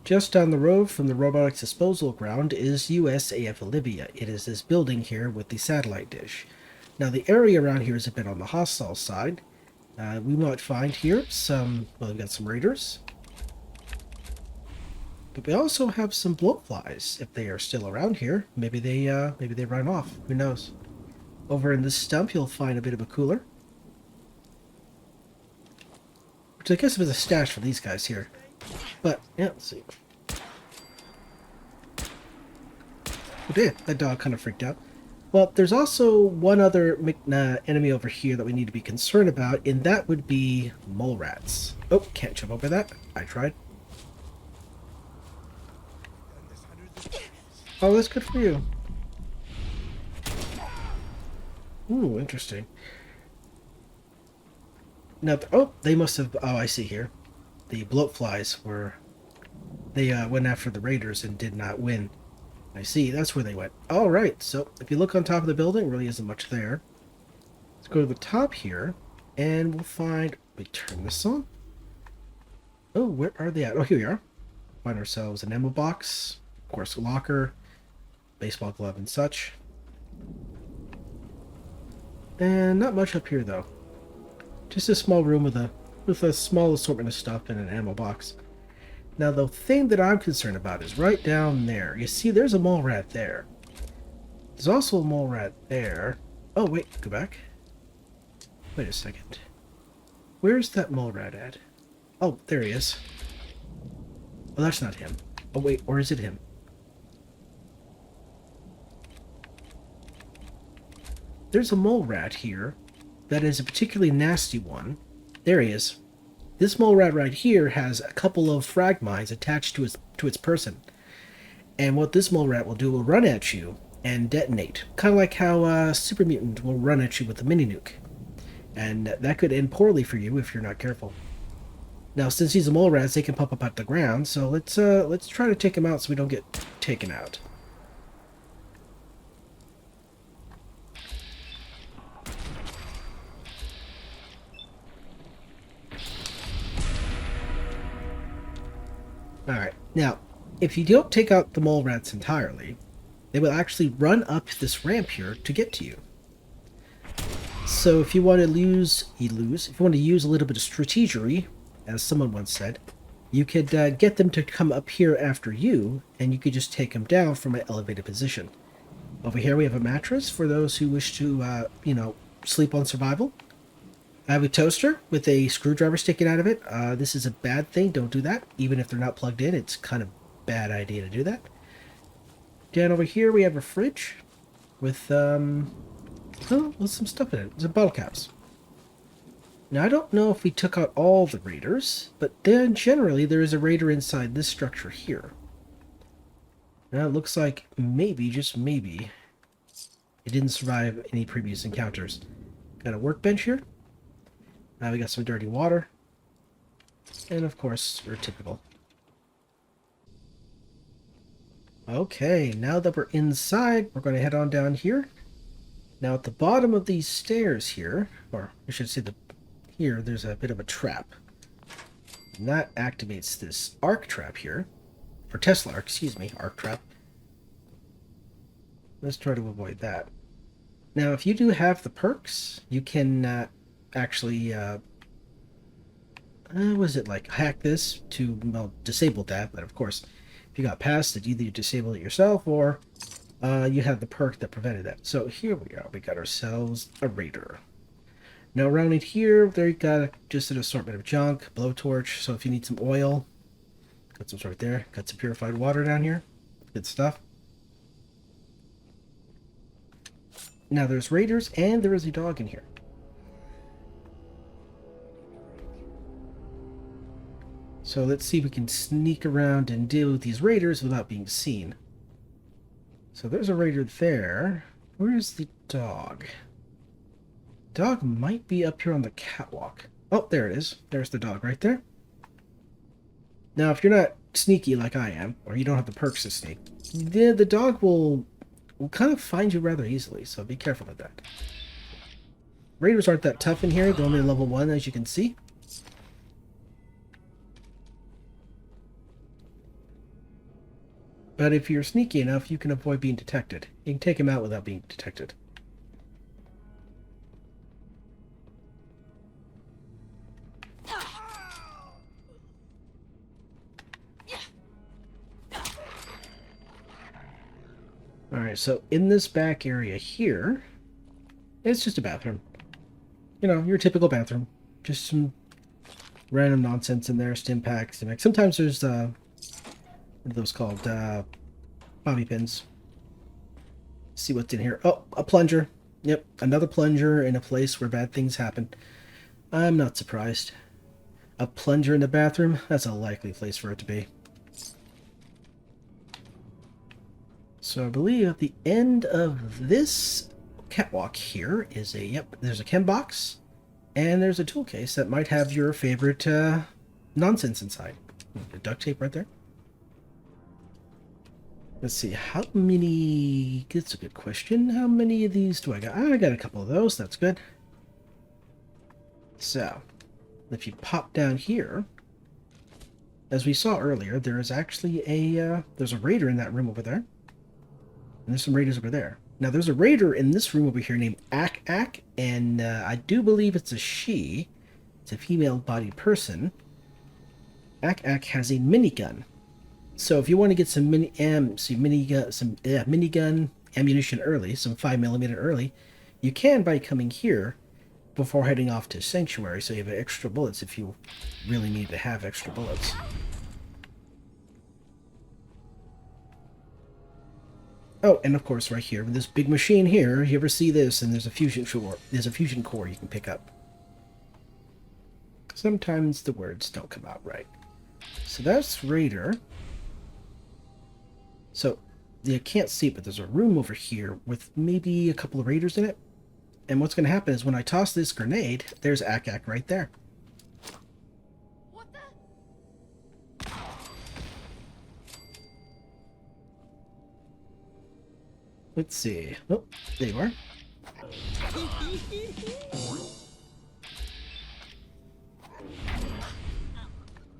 Just down the road from the robotics disposal ground is U.S.A.F Olivia. It is this building here with the satellite dish. Now the area around here is a bit on the hostile side. We might find here some, well, we've got some raiders. But we also have some bloatflies. If they are still around here, maybe they run off. Who knows? Over in this stump, you'll find a bit of a cooler. Which I guess was a stash for these guys here. But, yeah, let's see. Oh, damn, that dog kind of freaked out. Well, there's also one other enemy over here that we need to be concerned about, and that would be mole rats. Oh, can't jump over that. I tried. Oh, that's good for you. Ooh, interesting. Now, oh, they must have... Oh, I see here. The bloatflies were... They went after the raiders and did not win. I see, that's where they went. Alright, so if you look on top of the building, really isn't much there. Let's go to the top here, and we'll find... We turn this on. Oh, where are they at? Oh, here we are. Find ourselves an ammo box, of course a locker, baseball glove and such. And not much up here though. Just a small room with a small assortment of stuff and an ammo box. Now the thing that I'm concerned about is right down there. You see there's a mole rat there. There's also a mole rat there. Oh wait, go back. Wait a second. Where's that mole rat at? Oh, there he is. Oh, that's not him. Oh wait, or is it him? There's a mole rat here that is a particularly nasty one. There he is. This mole rat right here has a couple of frag mines attached to its person. And what this mole rat will do will run at you and detonate. Kind of like how Super Mutant will run at you with a mini nuke. And that could end poorly for you if you're not careful. Now, since these are mole rats, they can pop up out the ground, so let's try to take them out so we don't get taken out. Alright, now, if you don't take out the mole rats entirely, they will actually run up this ramp here to get to you. So if you want to if you want to use a little bit of strategery, as someone once said, you could get them to come up here after you, and you could just take them down from an elevated position. Over here we have a mattress for those who wish to, sleep on survival. I have a toaster with a screwdriver sticking out of it. This is a bad thing. Don't do that. Even if they're not plugged in, it's kind of a bad idea to do that. Down over here, we have a fridge with some stuff in it. Some bottle caps. Now, I don't know if we took out all the raiders, but then generally there is a raider inside this structure here. Now, it looks like maybe, just maybe, it didn't survive any previous encounters. Got a workbench here. Now we got some dirty water. And of course, we're typical. Okay, now that we're inside, we're going to head on down here. Now at the bottom of these stairs here, or I should say here, there's a bit of a trap. And that activates this arc trap here. Or Tesla arc, excuse me, arc trap. Let's try to avoid that. Now if you do have the perks, you can actually was it like hack this to, well, disable that, but of course if you got past it, either you disable it yourself or you have the perk that prevented that. So here we are, we got ourselves a raider. Now around in here there you got just an assortment of junk, blowtorch, so if you need some oil, got some right there, got some purified water down here, good stuff. Now there's raiders and there is a dog in here. So let's see if we can sneak around and deal with these raiders without being seen. So there's a raider there. Where's the dog? Dog might be up here on the catwalk. Oh, there it is. There's the dog right there. Now, if you're not sneaky like I am, or you don't have the perks to sneak, the dog will kind of find you rather easily, so be careful with that. Raiders aren't that tough in here. They're only level 1, as you can see. But if you're sneaky enough, you can avoid being detected. You can take him out without being detected. Alright, so in this back area here, it's just a bathroom. You know, your typical bathroom. Just some random nonsense in there, stim packs. Sometimes there's, what are those called? Bobby pins. See what's in here. Oh, a plunger. Yep, another plunger in a place where bad things happen. I'm not surprised. A plunger in the bathroom? That's a likely place for it to be. So I believe at the end of this catwalk here is a, yep, there's a chem box, and there's a tool case that might have your favorite nonsense inside. The duct tape right there. Let's see, how many... That's a good question. How many of these do I got? I got a couple of those. That's good. So, if you pop down here, as we saw earlier, there is actually a... there's a raider in that room over there. And there's some raiders over there. Now, there's a raider in this room over here named Ack Ack, and I do believe it's a she. It's a female-bodied person. Ack Ack has a minigun. So if you want to get some minigun ammunition early, some 5mm early, you can by coming here before heading off to Sanctuary, so you have extra bullets if you really need to have extra bullets. Oh, and of course right here, with this big machine here, you ever see this, and there's a fusion core you can pick up. Sometimes the words don't come out right. So that's Raider. So, you can't see it, but there's a room over here with maybe a couple of raiders in it. And what's going to happen is when I toss this grenade, there's Ack Ack right there. What the? Let's see. Oh, there you are.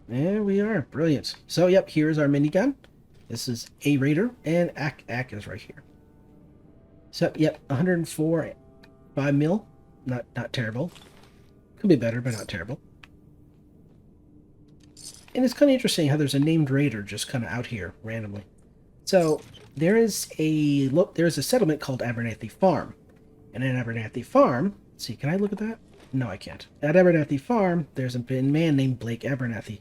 There we are. Brilliant. So, yep, here's our minigun. This is a raider, and Ack Ack is right here. So, yep, 104 5mm. Not terrible. Could be better, but not terrible. And it's kind of interesting how there's a named raider just kind of out here randomly. So there is a settlement called Abernathy Farm, and in Abernathy Farm, let's see, can I look at that? No, I can't. At Abernathy Farm, there's a man named Blake Abernathy.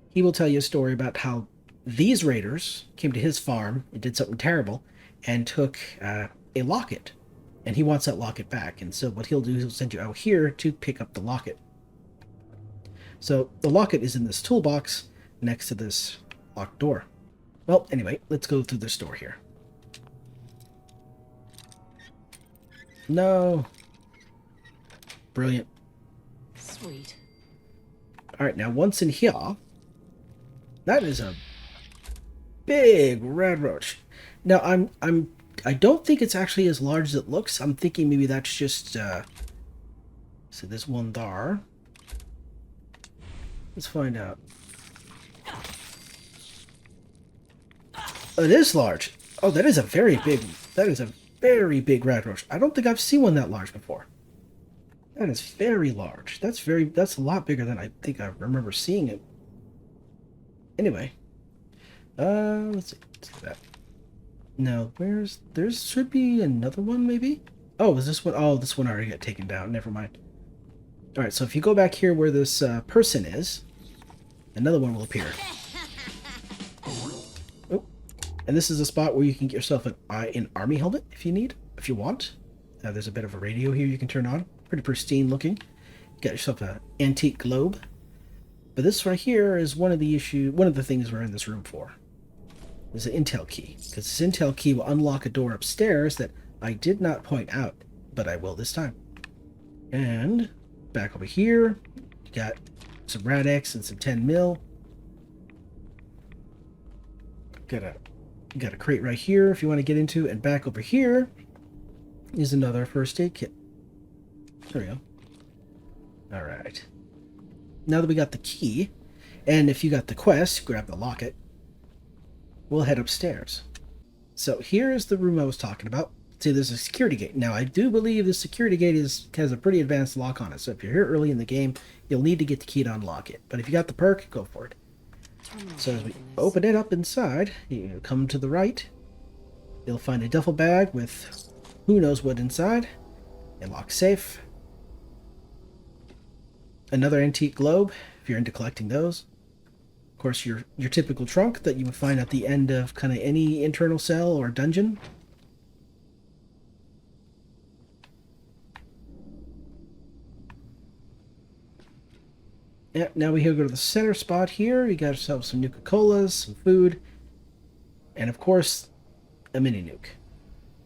He will tell you a story about how these raiders came to his farm and did something terrible and took a locket. And he wants that locket back. And so what he'll do is he'll send you out here to pick up the locket. So the locket is in this toolbox next to this locked door. Well, anyway, let's go through this door here. No. Brilliant. Sweet. Alright, now once in here, that is a big red roach. Now I don't think it's actually as large as it looks. I'm thinking maybe that's just so there's one there. Let's find out. Oh, it is large. Oh, that is a very big red roach. I don't think I've seen one that large before. That is very large. That's a lot bigger than I think I remember seeing it. Anyway. Let's see that. No, there should be another one maybe? Oh, is this one? Oh, this one already got taken down. Never mind. Alright, so if you go back here where this person is, another one will appear. Oh, and this is a spot where you can get yourself an army helmet if you want. There's a bit of a radio here you can turn on. Pretty pristine looking. You got yourself an antique globe. But this right here is one of the things we're in this room for. There's an intel key, because this intel key will unlock a door upstairs that I did not point out, but I will this time. And back over here, you got some Rad-X and some 10mm. Got a crate right here if you want to get into, and back over here is another first aid kit. There we go. All right. Now that we got the key, and if you got the quest, grab the locket. we'll head upstairs. So here is the room I was talking about. See, there's a security gate. Now, I do believe the security gate has a pretty advanced lock on it. So if you're here early in the game, you'll need to get the key to unlock it. But if you got the perk, go for it. So as we open it up inside, you come to the right. You'll find a duffel bag with who knows what inside. A locked safe. Another antique globe, if you're into collecting those. Of course, your typical trunk that you would find at the end of kind of any internal cell or dungeon. Yeah, now we go to the center spot here. We got ourselves some Nuka-Colas, some food, and of course, a mini nuke.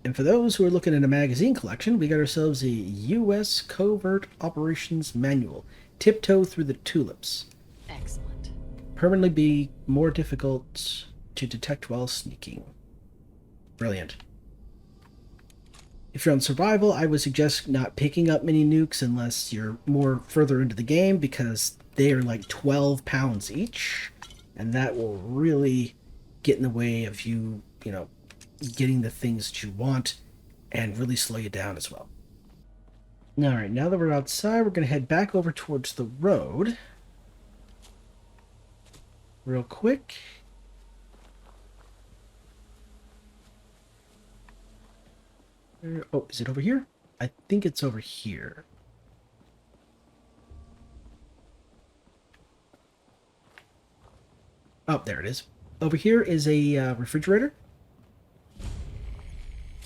And for those who are looking at a magazine collection, we got ourselves a U.S. Covert Operations Manual, Tiptoe Through the Tulips. Excellent. Permanently be more difficult to detect while sneaking. Brilliant. If you're on survival, I would suggest not picking up mini nukes unless you're more further into the game, because they are like 12 pounds each, and that will really get in the way of you, getting the things that you want and really slow you down as well. Alright, now that we're outside, we're going to head back over towards the road. Real quick. Oh, is it over here? I think it's over here. Oh, there it is. Over here is a refrigerator.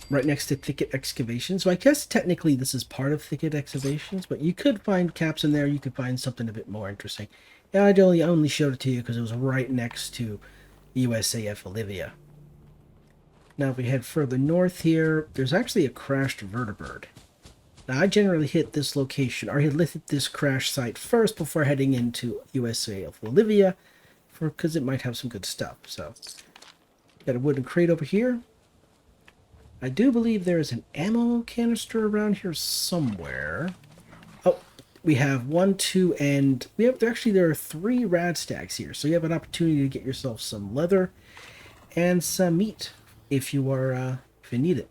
Right next to Thicket Excavations. So I guess technically this is part of Thicket Excavations, but you could find caps in there. You could find something a bit more interesting. Yeah, I only showed it to you because it was right next to U.S.A.F Olivia. Now if we head further north here, there's actually a crashed vertibird. Now I generally hit this location, or hit this crash site first before heading into U.S.A.F Olivia, because it might have some good stuff. So, got a wooden crate over here. I do believe there is an ammo canister around here somewhere. Oh, we have 1, 2, and there are 3 rad stacks here. So you have an opportunity to get yourself some leather and some meat if you need it.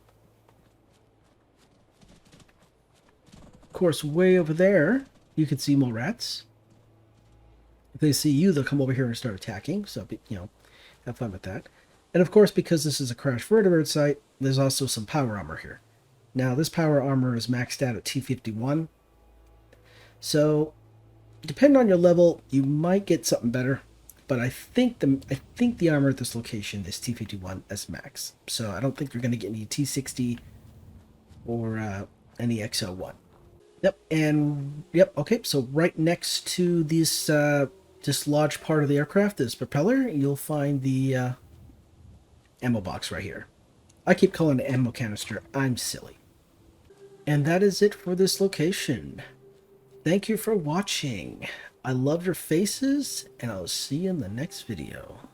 Of course, way over there, you can see more rats. If they see you, they'll come over here and start attacking. So, have fun with that. And of course, because this is a crashed vertibird site, there's also some power armor here. Now, this power armor is maxed out at T51. So, depending on your level, you might get something better. But I think the armor at this location is T51 as max. So I don't think you're going to get any T60 or any XL1. Yep, okay, so right next to this large part of the aircraft, this propeller, you'll find the ammo box right here. I keep calling it ammo canister. I'm silly. And that is it for this location. Thank you for watching. I love your faces, and I'll see you in the next video.